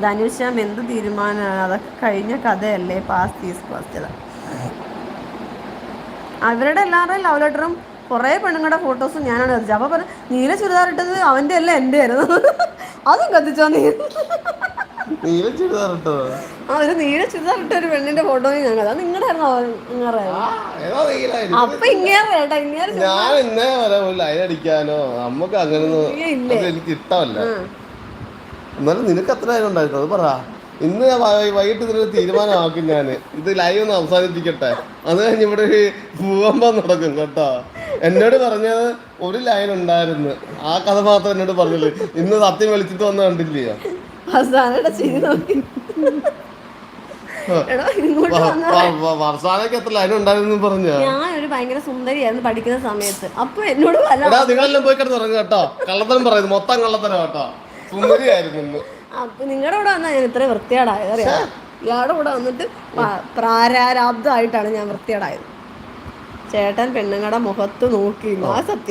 ധനുഷം എന്ത് തീരുമാനമാണ്, അതൊക്കെ കഴിഞ്ഞ കഥയല്ലേ. Past is past. അവരുടെ എല്ലാവരുടെയും ലവ് ലെറ്ററും കുറേ പെണ്ണുങ്ങളുടെ ഫോട്ടോസും ഞാനാണ് കത്തിച്ചത്. അപ്പോൾ പറഞ്ഞു നീല ചുരിദാർ ഇട്ടത് അവൻ്റെ അല്ല എൻ്റെ ആയിരുന്നു. അതും കത്തിച്ചോ നീ? നീല ചുരിദാർ ഇട്ടോ? ആ ഒരു നീല ചുരിദാർ ഇട്ട ഒരു പെണ്ണിന്റെ ഫോട്ടോ ഞാൻ കഥ. നിങ്ങളുടെ ആയിരുന്നു അപ്പൊ ഇങ്ങേറേട്ടാ ഇങ്ങേറെ ഞാൻ ഇന്നേ വരെ ലൈൻ അടിക്കാനോ നമുക്ക് അങ്ങനെ എനിക്ക് ഇഷ്ടമല്ല. എന്നാലും നിനക്ക് എത്ര ലൈൻ ഉണ്ടായിരുന്നു അത് പറ. ഇന്ന് വൈകിട്ട് ഇതിനൊരു തീരുമാനമാക്കും ഞാൻ. ഇത് ലൈവ് ഒന്ന് അവസാനിപ്പിക്കട്ടെ, അത് കഴിഞ്ഞ് ഇവിടെ ഒരു ഭൂകമ്പം നടക്കും കേട്ടോ. എന്നോട് പറഞ്ഞത് ഒരു ലൈൻ ഉണ്ടായിരുന്നു, ആ കഥ മാത്രം എന്നോട് പറഞ്ഞില്ല. ഇന്ന് സത്യം വിളിച്ചിട്ട് വന്ന് കണ്ടില്ലയോ? വർഷാനൊക്കെ എത്ര ലൈൻ ഉണ്ടായിരുന്നു പറഞ്ഞ. ഞാൻ ഒരു ഭയങ്കര സുന്ദരിയായിരുന്നു പഠിക്കുന്ന സമയത്ത്. അപ്പൊ എന്നോട് നിങ്ങളെല്ലാം പോയി കിടന്ന് തുടങ്ങും കേട്ടോ. കള്ളത്തരം പറയുന്നത് മൊത്തം കള്ളത്തരം കേട്ടോ. സുന്ദരിയായിരുന്നു. അപ്പൊ നിങ്ങളുടെ കൂടെ വന്നാൽ ഞാൻ ഇത്ര വൃത്തികേടായത് അറിയാം. ഇയാളുടെ കൂടെ വന്നിട്ട് പ്രാരാബ്ധമായിട്ടാണ് ഞാൻ വൃത്തികേടായത്. ചേട്ടൻ പെണ്ണുങ്ങളുടെ മുഖത്ത് നോക്കിയില്ല, ആ സത്യം.